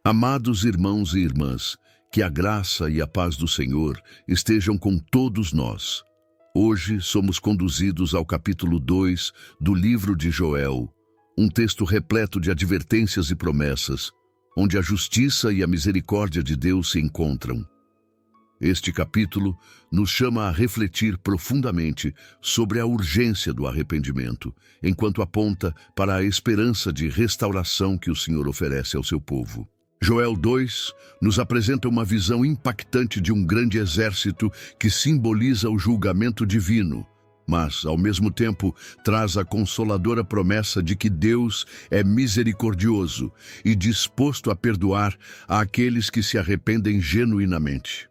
Amados irmãos e irmãs, que a graça e a paz do Senhor estejam com todos nós. Hoje somos conduzidos ao capítulo 2 do livro de Joel, um texto repleto de advertências e promessas, onde a justiça e a misericórdia de Deus se encontram. Este capítulo nos chama a refletir profundamente sobre a urgência do arrependimento, enquanto aponta para a esperança de restauração que o Senhor oferece ao seu povo. Joel 2 nos apresenta uma visão impactante de um grande exército que simboliza o julgamento divino, mas, ao mesmo tempo, traz a consoladora promessa de que Deus é misericordioso e disposto a perdoar àqueles que se arrependem genuinamente.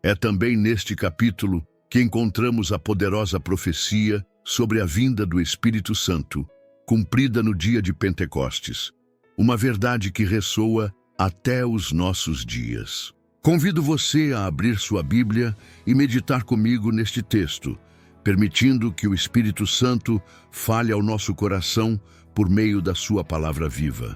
É também neste capítulo que encontramos a poderosa profecia sobre a vinda do Espírito Santo, cumprida no dia de Pentecostes, uma verdade que ressoa até os nossos dias. Convido você a abrir sua Bíblia e meditar comigo neste texto, permitindo que o Espírito Santo fale ao nosso coração por meio da sua palavra viva.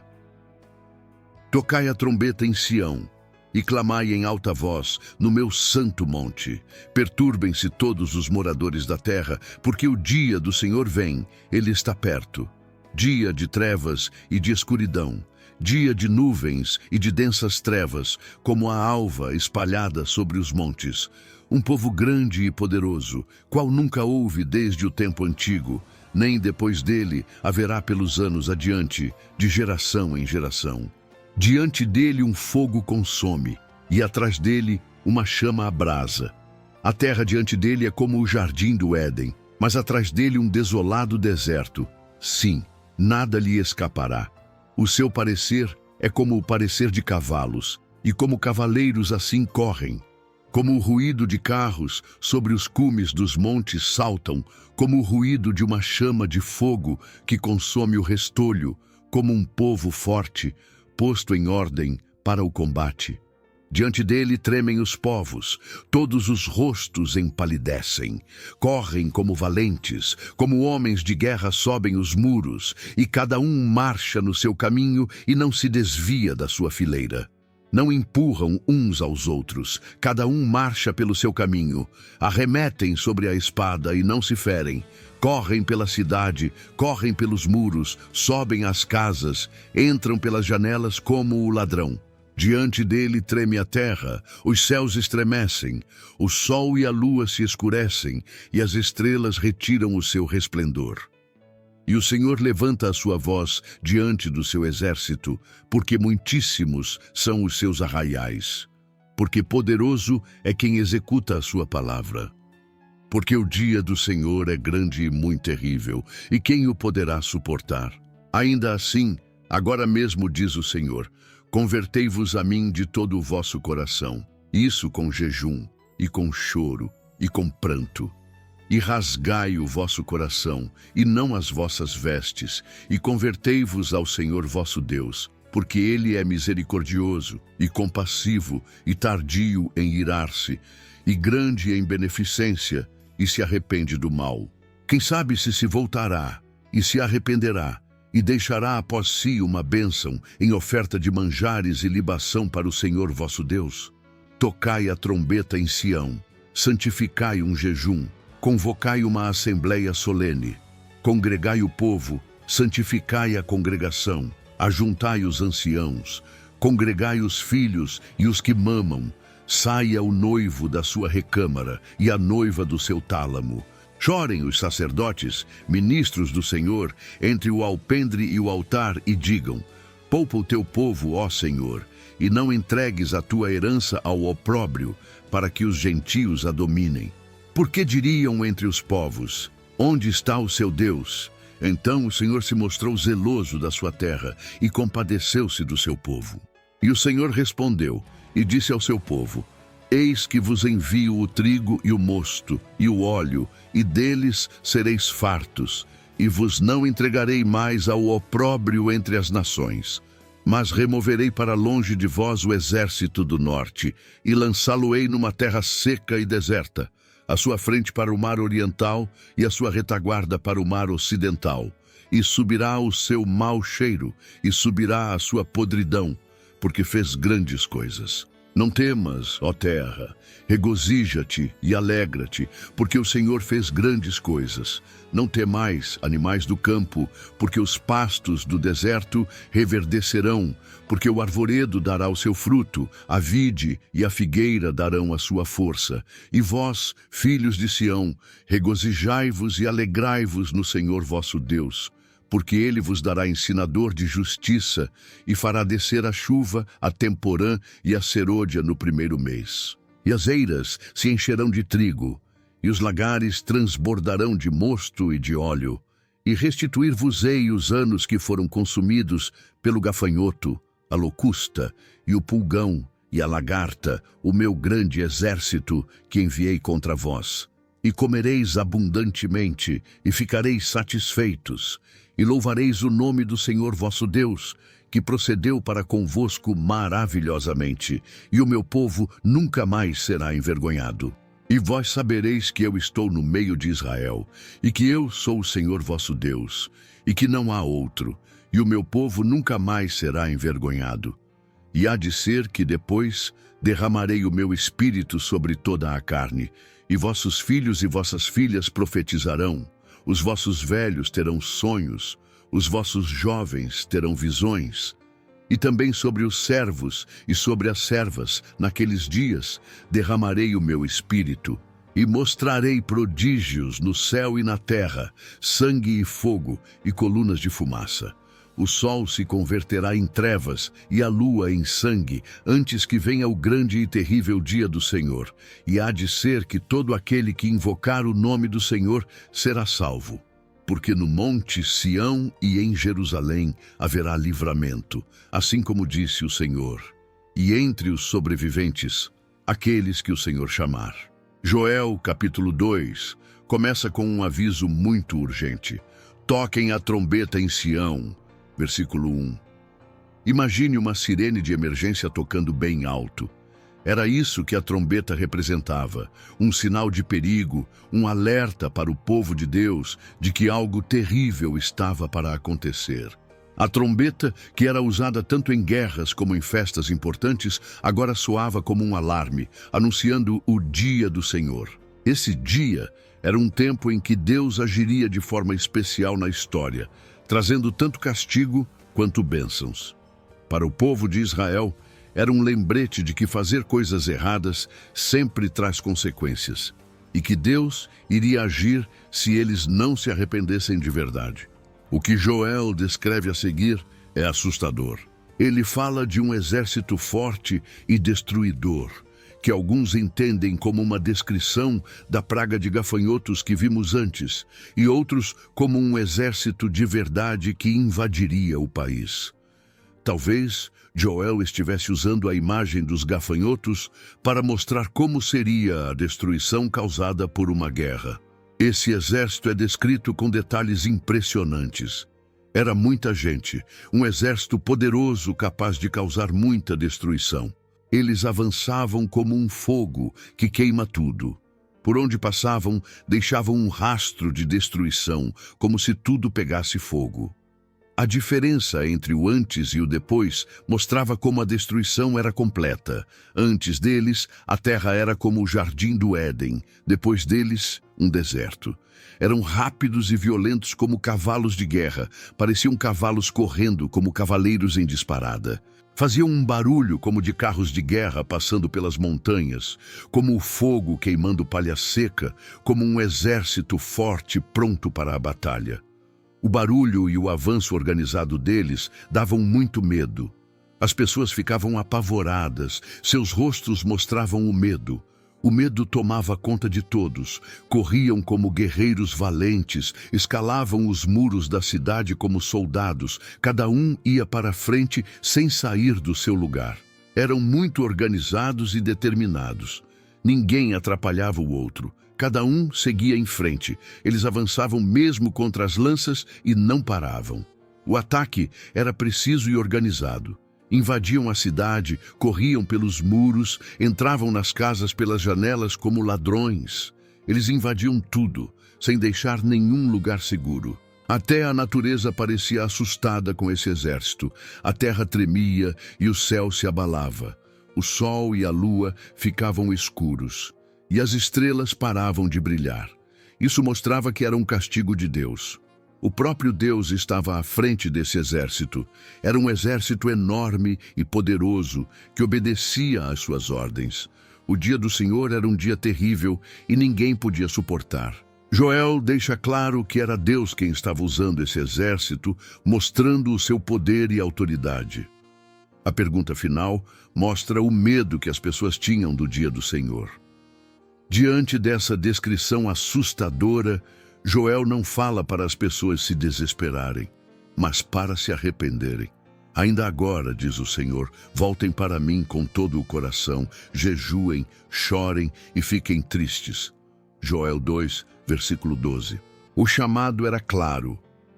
Tocai a trombeta em Sião e clamai em alta voz no meu santo monte. Perturbem-se todos os moradores da terra, porque o dia do Senhor vem, ele está perto. Dia de trevas e de escuridão, dia de nuvens e de densas trevas, como a alva espalhada sobre os montes. Um povo grande e poderoso, qual nunca houve desde o tempo antigo, nem depois dele haverá pelos anos adiante, de geração em geração. Diante dele um fogo consome, e atrás dele uma chama abrasa. A terra diante dele é como o jardim do Éden, mas atrás dele um desolado deserto. Sim, nada lhe escapará. O seu parecer é como o parecer de cavalos, e como cavaleiros assim correm. Como o ruído de carros sobre os cumes dos montes saltam, como o ruído de uma chama de fogo que consome o restolho, como um povo forte, posto em ordem para o combate. Diante dele tremem os povos, todos os rostos empalidecem, correm como valentes, como homens de guerra sobem os muros, e cada um marcha no seu caminho e não se desvia da sua fileira. Não empurram uns aos outros, cada um marcha pelo seu caminho, arremetem sobre a espada e não se ferem, correm pela cidade, correm pelos muros, sobem às casas, entram pelas janelas como o ladrão. Diante dele treme a terra, os céus estremecem, o sol e a lua se escurecem, e as estrelas retiram o seu resplendor. E o Senhor levanta a sua voz diante do seu exército, porque muitíssimos são os seus arraiais. Porque poderoso é quem executa a sua palavra. Porque o dia do Senhor é grande e muito terrível, e quem o poderá suportar? Ainda assim, agora mesmo diz o Senhor, convertei-vos a mim de todo o vosso coração, isso com jejum, e com choro, e com pranto. E rasgai o vosso coração, e não as vossas vestes, e convertei-vos ao Senhor vosso Deus, porque Ele é misericordioso, e compassivo, e tardio em irar-se, e grande em beneficência, e se arrepende do mal. Quem sabe se voltará, e se arrependerá, e deixará após si uma bênção em oferta de manjares e libação para o Senhor vosso Deus? Tocai a trombeta em Sião, santificai um jejum, convocai uma assembleia solene, congregai o povo, santificai a congregação, ajuntai os anciãos, congregai os filhos e os que mamam, saia o noivo da sua recâmara e a noiva do seu tálamo. Chorem os sacerdotes, ministros do Senhor, entre o alpendre e o altar, e digam: poupa o teu povo, ó Senhor, e não entregues a tua herança ao opróbrio, para que os gentios a dominem. Porque diriam entre os povos: onde está o seu Deus? Então o Senhor se mostrou zeloso da sua terra e compadeceu-se do seu povo. E o Senhor respondeu e disse ao seu povo: eis que vos envio o trigo e o mosto e o óleo, e deles sereis fartos, e vos não entregarei mais ao opróbrio entre as nações. Mas removerei para longe de vós o exército do norte, e lançá-lo-ei numa terra seca e deserta, a sua frente para o mar oriental e a sua retaguarda para o mar ocidental. E subirá o seu mau cheiro, e subirá a sua podridão, porque fez grandes coisas. Não temas, ó terra, regozija-te e alegra-te, porque o Senhor fez grandes coisas. Não temais, animais do campo, porque os pastos do deserto reverdecerão, porque o arvoredo dará o seu fruto, a vide e a figueira darão a sua força. E vós, filhos de Sião, regozijai-vos e alegrai-vos no Senhor vosso Deus, porque ele vos dará ensinador de justiça e fará descer a chuva, a temporã e a serôdia no primeiro mês. E as eiras se encherão de trigo, e os lagares transbordarão de mosto e de óleo, e restituir-vos-ei os anos que foram consumidos pelo gafanhoto, a locusta e o pulgão e a lagarta, o meu grande exército que enviei contra vós. E comereis abundantemente, e ficareis satisfeitos, e louvareis o nome do Senhor vosso Deus, que procedeu para convosco maravilhosamente, e o meu povo nunca mais será envergonhado. E vós sabereis que eu estou no meio de Israel, e que eu sou o Senhor vosso Deus, e que não há outro, e o meu povo nunca mais será envergonhado. E há de ser que depois derramarei o meu espírito sobre toda a carne, e vossos filhos e vossas filhas profetizarão, os vossos velhos terão sonhos, os vossos jovens terão visões. E também sobre os servos e sobre as servas, naqueles dias, derramarei o meu espírito, e mostrarei prodígios no céu e na terra, sangue e fogo e colunas de fumaça. O sol se converterá em trevas e a lua em sangue, antes que venha o grande e terrível dia do Senhor. E há de ser que todo aquele que invocar o nome do Senhor será salvo. Porque no monte Sião e em Jerusalém haverá livramento, assim como disse o Senhor. E entre os sobreviventes, aqueles que o Senhor chamar. Joel, capítulo 2, começa com um aviso muito urgente. Toquem a trombeta em Sião. Versículo 1. Imagine uma sirene de emergência tocando bem alto. Era isso que a trombeta representava, um sinal de perigo, um alerta para o povo de Deus de que algo terrível estava para acontecer. A trombeta, que era usada tanto em guerras como em festas importantes, agora soava como um alarme, anunciando o dia do Senhor. Esse dia era um tempo em que Deus agiria de forma especial na história, trazendo tanto castigo quanto bênçãos. Para o povo de Israel, era um lembrete de que fazer coisas erradas sempre traz consequências, e que Deus iria agir se eles não se arrependessem de verdade. O que Joel descreve a seguir é assustador. Ele fala de um exército forte e destruidor, que alguns entendem como uma descrição da praga de gafanhotos que vimos antes, e outros como um exército de verdade que invadiria o país. Talvez Joel estivesse usando a imagem dos gafanhotos para mostrar como seria a destruição causada por uma guerra. Esse exército é descrito com detalhes impressionantes. Era muita gente, um exército poderoso capaz de causar muita destruição. Eles avançavam como um fogo que queima tudo. Por onde passavam, deixavam um rastro de destruição, como se tudo pegasse fogo. A diferença entre o antes e o depois mostrava como a destruição era completa. Antes deles, a terra era como o jardim do Éden. Depois deles, um deserto. Eram rápidos e violentos como cavalos de guerra. Pareciam cavalos correndo como cavaleiros em disparada. Faziam um barulho como de carros de guerra passando pelas montanhas, como o fogo queimando palha seca, como um exército forte pronto para a batalha. O barulho e o avanço organizado deles davam muito medo. As pessoas ficavam apavoradas, seus rostos mostravam o medo. O medo tomava conta de todos, corriam como guerreiros valentes, escalavam os muros da cidade como soldados, cada um ia para a frente sem sair do seu lugar. Eram muito organizados e determinados. Ninguém atrapalhava o outro, cada um seguia em frente. Eles avançavam mesmo contra as lanças e não paravam. O ataque era preciso e organizado. Invadiam a cidade, corriam pelos muros, entravam nas casas pelas janelas como ladrões. Eles invadiam tudo, sem deixar nenhum lugar seguro. Até a natureza parecia assustada com esse exército. A terra tremia e o céu se abalava. O sol e a lua ficavam escuros, e as estrelas paravam de brilhar. Isso mostrava que era um castigo de Deus. O próprio Deus estava à frente desse exército. Era um exército enorme e poderoso que obedecia às suas ordens. O dia do Senhor era um dia terrível e ninguém podia suportar. Joel deixa claro que era Deus quem estava usando esse exército, mostrando o seu poder e autoridade. A pergunta final mostra o medo que as pessoas tinham do dia do Senhor. Diante dessa descrição assustadora, Joel não fala para as pessoas se desesperarem, mas para se arrependerem. Ainda agora, diz o Senhor, voltem para mim com todo o coração, jejuem, chorem e fiquem tristes. Joel 2, versículo 12. O chamado era claro: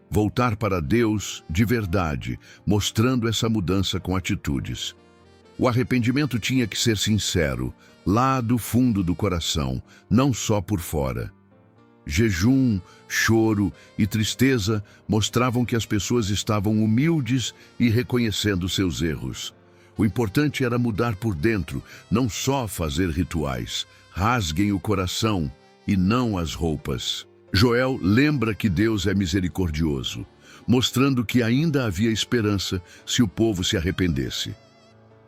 voltar para Deus de verdade, mostrando essa mudança com atitudes. O arrependimento tinha que ser sincero, lá do fundo do coração, não só por fora. Jejum, choro e tristeza mostravam que as pessoas estavam humildes e reconhecendo seus erros. O importante era mudar por dentro, não só fazer rituais. Rasguem o coração e não as roupas. Joel lembra que Deus é misericordioso, mostrando que ainda havia esperança se o povo se arrependesse.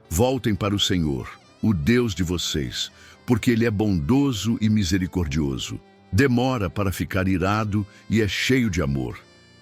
Voltem para o Senhor, o Deus de vocês, porque Ele é bondoso e misericordioso. Demora para ficar irado e é cheio de amor.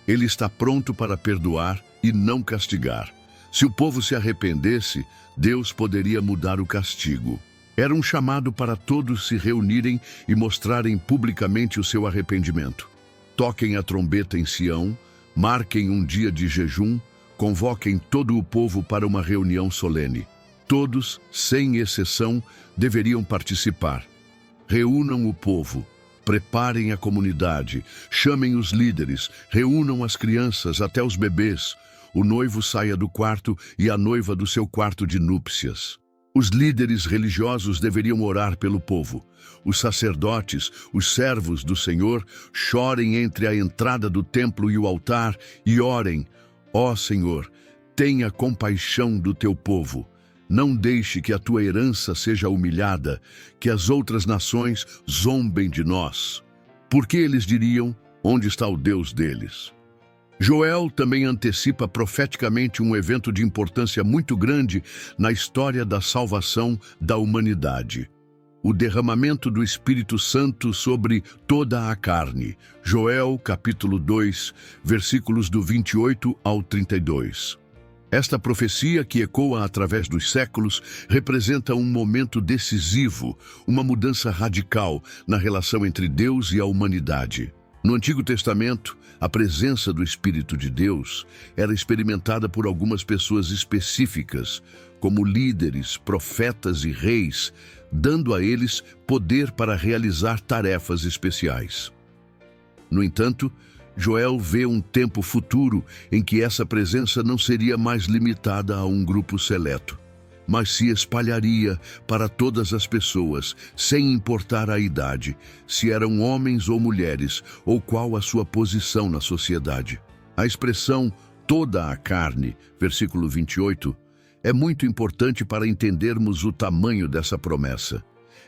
Ele está pronto para perdoar e não castigar. Se o povo se arrependesse, Deus poderia mudar o castigo. Era um chamado para todos se reunirem e mostrarem publicamente o seu arrependimento. Toquem a trombeta em Sião, marquem um dia de jejum, convoquem todo o povo para uma reunião solene. Todos, sem exceção, deveriam participar. Reúnam o povo. Preparem a comunidade, chamem os líderes, reúnam as crianças até os bebês. O noivo saia do quarto e a noiva do seu quarto de núpcias. Os líderes religiosos deveriam orar pelo povo. Os sacerdotes, os servos do Senhor, chorem entre a entrada do templo e o altar e orem: ó Senhor, tenha compaixão do teu povo. Não deixe que a tua herança seja humilhada, que as outras nações zombem de nós. Porque eles diriam: onde está o Deus deles? Joel também antecipa profeticamente um evento de importância muito grande na história da salvação da humanidade: o derramamento do Espírito Santo sobre toda a carne. Joel, capítulo 2, versículos do 28 ao 32. Esta profecia, que ecoa através dos séculos, representa um momento decisivo, uma mudança radical na relação entre Deus e a humanidade. No Antigo Testamento, a presença do Espírito de Deus era experimentada por algumas pessoas específicas, como líderes, profetas e reis, dando a eles poder para realizar tarefas especiais. No entanto, Joel vê um tempo futuro em que essa presença não seria mais limitada a um grupo seleto, mas se espalharia para todas as pessoas, sem importar a idade, se eram homens ou mulheres, ou qual a sua posição na sociedade. A expressão toda a carne, versículo 28, é muito importante para entendermos o tamanho dessa promessa.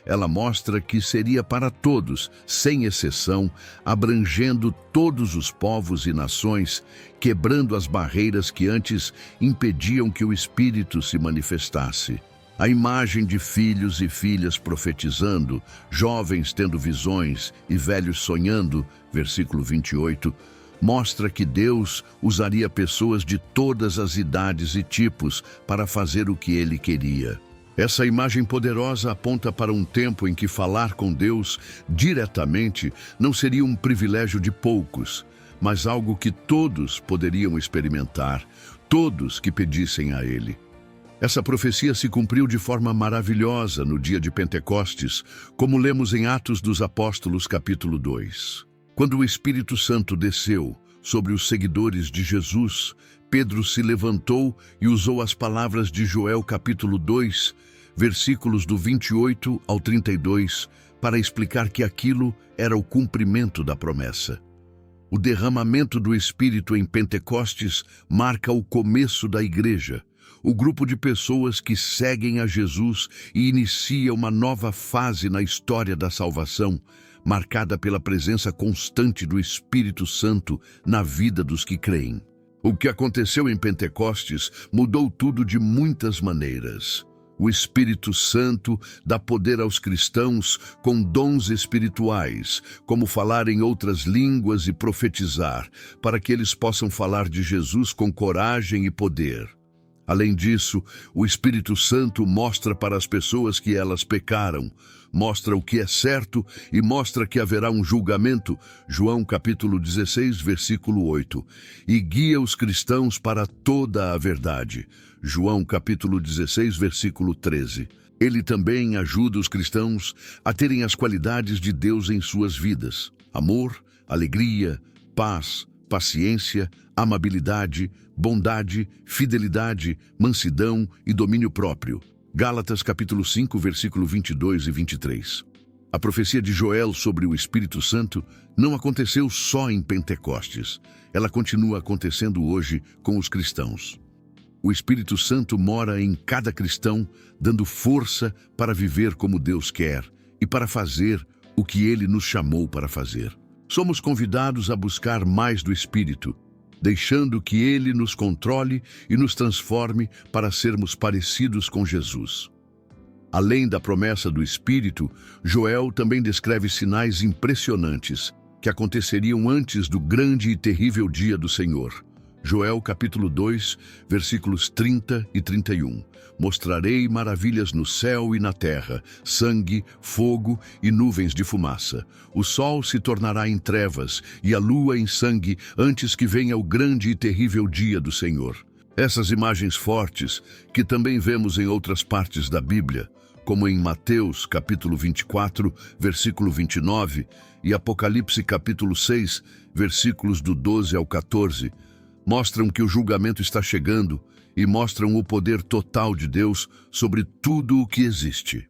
Ela mostra que seria para todos, sem exceção, abrangendo todos os povos e nações, quebrando as barreiras que antes impediam que o Espírito se manifestasse. A imagem de filhos e filhas profetizando, jovens tendo visões e velhos sonhando, versículo 28, mostra que Deus usaria pessoas de todas as idades e tipos para fazer o que Ele queria. Essa imagem poderosa aponta para um tempo em que falar com Deus diretamente não seria um privilégio de poucos, mas algo que todos poderiam experimentar, todos que pedissem a Ele. Essa profecia se cumpriu de forma maravilhosa no dia de Pentecostes, como lemos em Atos dos Apóstolos, capítulo 2. Quando o Espírito Santo desceu sobre os seguidores de Jesus, Pedro se levantou e usou as palavras de Joel, capítulo 2, versículos do 28 ao 32, para explicar que aquilo era o cumprimento da promessa. O derramamento do Espírito em Pentecostes marca o começo da igreja, o grupo de pessoas que seguem a Jesus e inicia uma nova fase na história da salvação, marcada pela presença constante do Espírito Santo na vida dos que creem. O que aconteceu em Pentecostes mudou tudo de muitas maneiras. O Espírito Santo dá poder aos cristãos com dons espirituais, como falar em outras línguas e profetizar, para que eles possam falar de Jesus com coragem e poder. Além disso, o Espírito Santo mostra para as pessoas que elas pecaram, mostra o que é certo e mostra que haverá um julgamento, João capítulo 16, versículo 8, e guia os cristãos para toda a verdade, João capítulo 16, versículo 13. Ele também ajuda os cristãos a terem as qualidades de Deus em suas vidas: amor, alegria, paz, paciência, amabilidade, bondade, fidelidade, mansidão e domínio próprio. Gálatas capítulo 5, versículo 22 e 23. A profecia de Joel sobre o Espírito Santo não aconteceu só em Pentecostes. Ela continua acontecendo hoje com os cristãos. O Espírito Santo mora em cada cristão, dando força para viver como Deus quer e para fazer o que Ele nos chamou para fazer. Somos convidados a buscar mais do Espírito, deixando que Ele nos controle e nos transforme para sermos parecidos com Jesus. Além da promessa do Espírito, Joel também descreve sinais impressionantes que aconteceriam antes do grande e terrível dia do Senhor. Joel capítulo 2, versículos 30 e 31. Mostrarei maravilhas no céu e na terra, sangue, fogo e nuvens de fumaça. O sol se tornará em trevas e a lua em sangue antes que venha o grande e terrível dia do Senhor. Essas imagens fortes, que também vemos em outras partes da Bíblia, como em Mateus capítulo 24, versículo 29 e Apocalipse capítulo 6, versículos do 12 ao 14, mostram que o julgamento está chegando e mostram o poder total de Deus sobre tudo o que existe.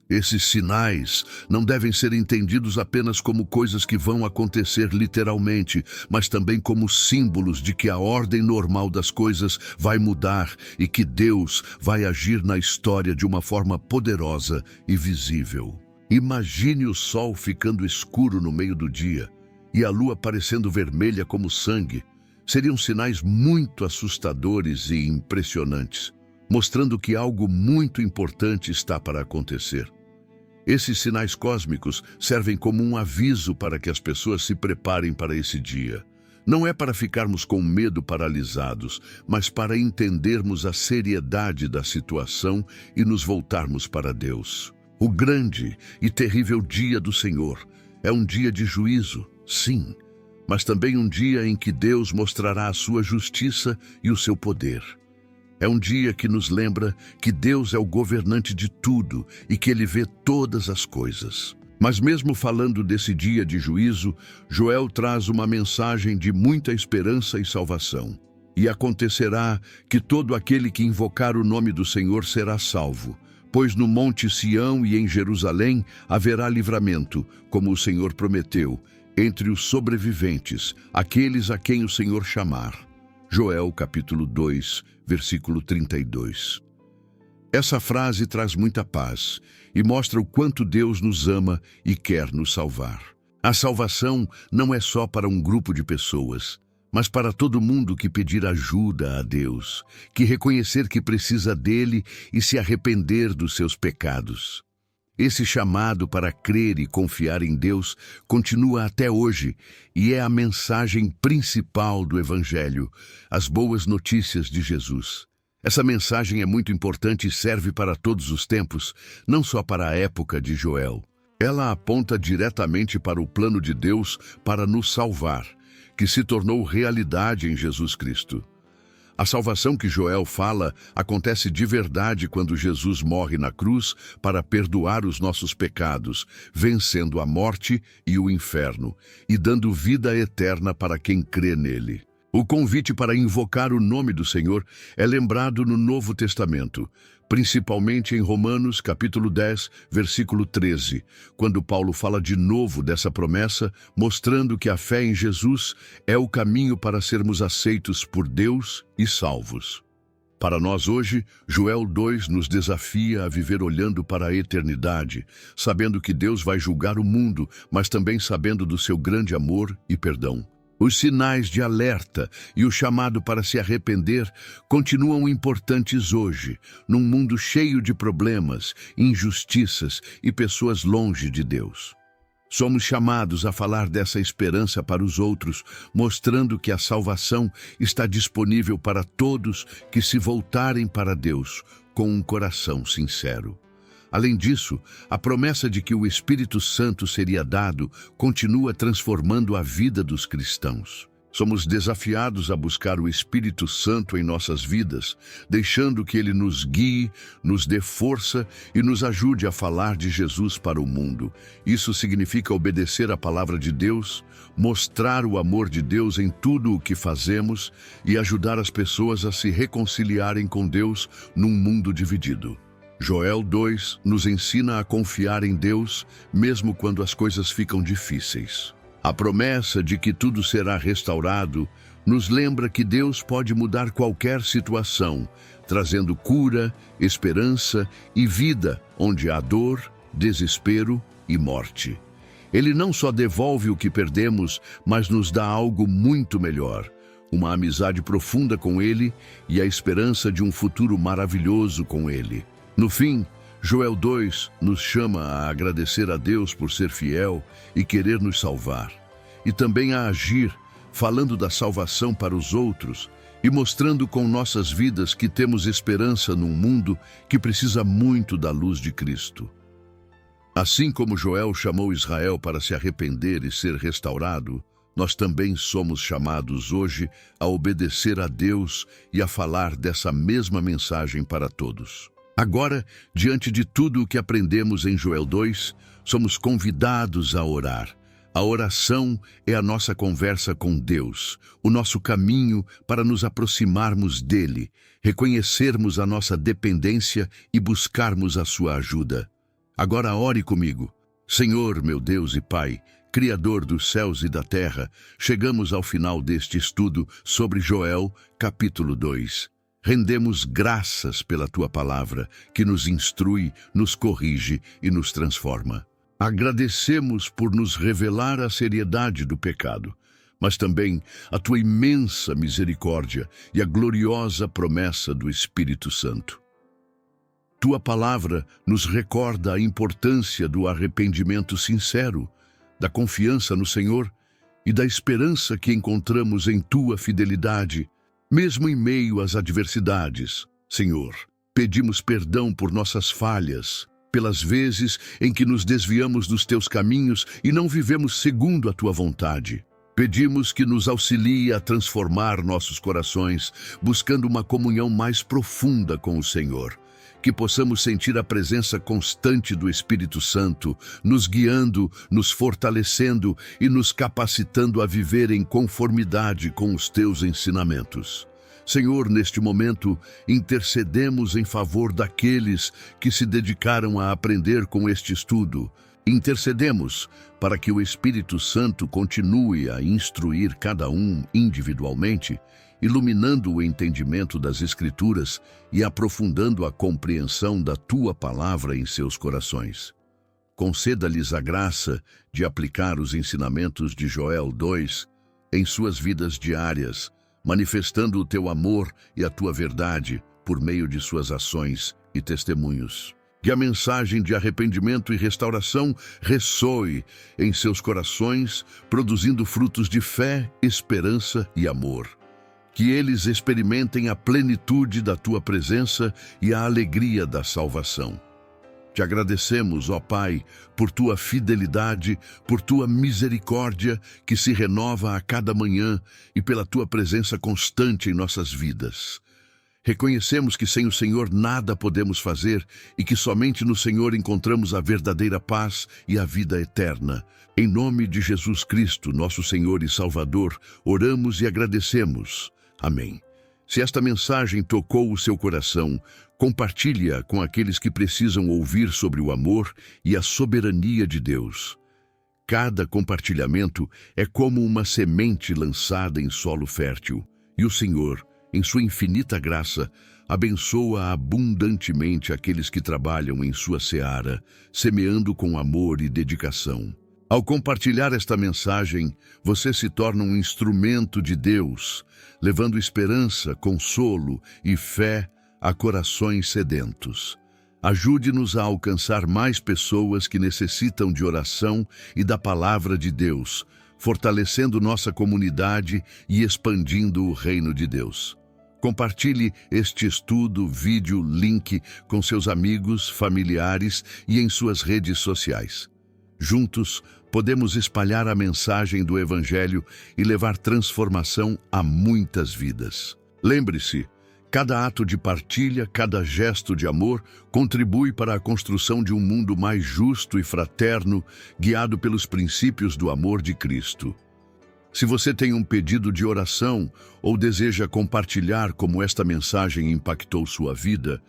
Esses sinais não devem ser entendidos apenas como coisas que vão acontecer literalmente, mas também como símbolos de que a ordem normal das coisas vai mudar e que Deus vai agir na história de uma forma poderosa e visível. Imagine o sol ficando escuro no meio do dia e a lua parecendo vermelha como sangue. Seriam sinais muito assustadores e impressionantes, mostrando que algo muito importante está para acontecer. Esses sinais cósmicos servem como um aviso para que as pessoas se preparem para esse dia. Não é para ficarmos com medo paralisados, mas para entendermos a seriedade da situação e nos voltarmos para Deus. O grande e terrível dia do Senhor é um dia de juízo, sim, mas também um dia em que Deus mostrará a sua justiça e o seu poder. É um dia que nos lembra que Deus é o governante de tudo e que Ele vê todas as coisas. Mas mesmo falando desse dia de juízo, Joel traz uma mensagem de muita esperança e salvação. E acontecerá que todo aquele que invocar o nome do Senhor será salvo, pois no Monte Sião e em Jerusalém haverá livramento, como o Senhor prometeu, entre os sobreviventes, aqueles a quem o Senhor chamar. Joel capítulo 2, versículo 32. Essa frase traz muita paz e mostra o quanto Deus nos ama e quer nos salvar. A salvação não é só para um grupo de pessoas, mas para todo mundo que pedir ajuda a Deus, que reconhecer que precisa dele e se arrepender dos seus pecados. Esse chamado para crer e confiar em Deus continua até hoje e é a mensagem principal do Evangelho, as boas notícias de Jesus. Essa mensagem é muito importante e serve para todos os tempos, não só para a época de Joel. Ela aponta diretamente para o plano de Deus para nos salvar, que se tornou realidade em Jesus Cristo. A salvação que Joel fala acontece de verdade quando Jesus morre na cruz para perdoar os nossos pecados, vencendo a morte e o inferno e dando vida eterna para quem crê nele. O convite para invocar o nome do Senhor é lembrado no Novo Testamento, principalmente em Romanos, capítulo 10, versículo 13, quando Paulo fala de novo dessa promessa, mostrando que a fé em Jesus é o caminho para sermos aceitos por Deus e salvos. Para nós hoje, Joel 2 nos desafia a viver olhando para a eternidade, sabendo que Deus vai julgar o mundo, mas também sabendo do seu grande amor e perdão. Os sinais de alerta e o chamado para se arrepender continuam importantes hoje, num mundo cheio de problemas, injustiças e pessoas longe de Deus. Somos chamados a falar dessa esperança para os outros, mostrando que a salvação está disponível para todos que se voltarem para Deus com um coração sincero. Além disso, a promessa de que o Espírito Santo seria dado continua transformando a vida dos cristãos. Somos desafiados a buscar o Espírito Santo em nossas vidas, deixando que ele nos guie, nos dê força e nos ajude a falar de Jesus para o mundo. Isso significa obedecer à palavra de Deus, mostrar o amor de Deus em tudo o que fazemos e ajudar as pessoas a se reconciliarem com Deus num mundo dividido. Joel 2 nos ensina a confiar em Deus, mesmo quando as coisas ficam difíceis. A promessa de que tudo será restaurado nos lembra que Deus pode mudar qualquer situação, trazendo cura, esperança e vida onde há dor, desespero e morte. Ele não só devolve o que perdemos, mas nos dá algo muito melhor, uma amizade profunda com Ele e a esperança de um futuro maravilhoso com Ele. No fim, Joel 2 nos chama a agradecer a Deus por ser fiel e querer nos salvar, e também a agir, falando da salvação para os outros e mostrando com nossas vidas que temos esperança num mundo que precisa muito da luz de Cristo. Assim como Joel chamou Israel para se arrepender e ser restaurado, nós também somos chamados hoje a obedecer a Deus e a falar dessa mesma mensagem para todos. Agora, diante de tudo o que aprendemos em Joel 2, somos convidados a orar. A oração é a nossa conversa com Deus, o nosso caminho para nos aproximarmos dEle, reconhecermos a nossa dependência e buscarmos a sua ajuda. Agora ore comigo. Senhor, meu Deus e Pai, Criador dos céus e da terra, chegamos ao final deste estudo sobre Joel, capítulo 2. Rendemos graças pela Tua palavra, que nos instrui, nos corrige e nos transforma. Agradecemos por nos revelar a seriedade do pecado, mas também a Tua imensa misericórdia e a gloriosa promessa do Espírito Santo. Tua palavra nos recorda a importância do arrependimento sincero, da confiança no Senhor e da esperança que encontramos em Tua fidelidade, mesmo em meio às adversidades. Senhor, pedimos perdão por nossas falhas, pelas vezes em que nos desviamos dos Teus caminhos e não vivemos segundo a Tua vontade. Pedimos que nos auxilie a transformar nossos corações, buscando uma comunhão mais profunda com o Senhor. Que possamos sentir a presença constante do Espírito Santo, nos guiando, nos fortalecendo e nos capacitando a viver em conformidade com os Teus ensinamentos. Senhor, neste momento, intercedemos em favor daqueles que se dedicaram a aprender com este estudo. Intercedemos para que o Espírito Santo continue a instruir cada um individualmente, iluminando o entendimento das Escrituras e aprofundando a compreensão da Tua palavra em seus corações. Conceda-lhes a graça de aplicar os ensinamentos de Joel 2 em suas vidas diárias, manifestando o Teu amor e a Tua verdade por meio de suas ações e testemunhos. Que a mensagem de arrependimento e restauração ressoe em seus corações, produzindo frutos de fé, esperança e amor. Que eles experimentem a plenitude da Tua presença e a alegria da salvação. Te agradecemos, ó Pai, por Tua fidelidade, por Tua misericórdia que se renova a cada manhã e pela Tua presença constante em nossas vidas. Reconhecemos que sem o Senhor nada podemos fazer e que somente no Senhor encontramos a verdadeira paz e a vida eterna. Em nome de Jesus Cristo, nosso Senhor e Salvador, oramos e agradecemos. Amém. Se esta mensagem tocou o seu coração, compartilhe-a com aqueles que precisam ouvir sobre o amor e a soberania de Deus. Cada compartilhamento é como uma semente lançada em solo fértil, e o Senhor, em sua infinita graça, abençoa abundantemente aqueles que trabalham em sua seara, semeando com amor e dedicação. Ao compartilhar esta mensagem, você se torna um instrumento de Deus, levando esperança, consolo e fé a corações sedentos. Ajude-nos a alcançar mais pessoas que necessitam de oração e da palavra de Deus, fortalecendo nossa comunidade e expandindo o reino de Deus. Compartilhe este estudo, vídeo, link com seus amigos, familiares e em suas redes sociais. Juntos, podemos espalhar a mensagem do Evangelho e levar transformação a muitas vidas. Lembre-se, cada ato de partilha, cada gesto de amor contribui para a construção de um mundo mais justo e fraterno, guiado pelos princípios do amor de Cristo. Se você tem um pedido de oração ou deseja compartilhar como esta mensagem impactou sua vida,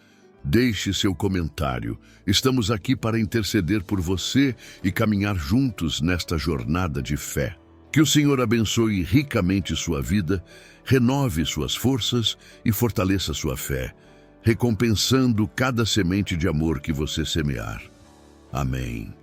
deixe seu comentário. Estamos aqui para interceder por você e caminhar juntos nesta jornada de fé. Que o Senhor abençoe ricamente sua vida, renove suas forças e fortaleça sua fé, recompensando cada semente de amor que você semear. Amém.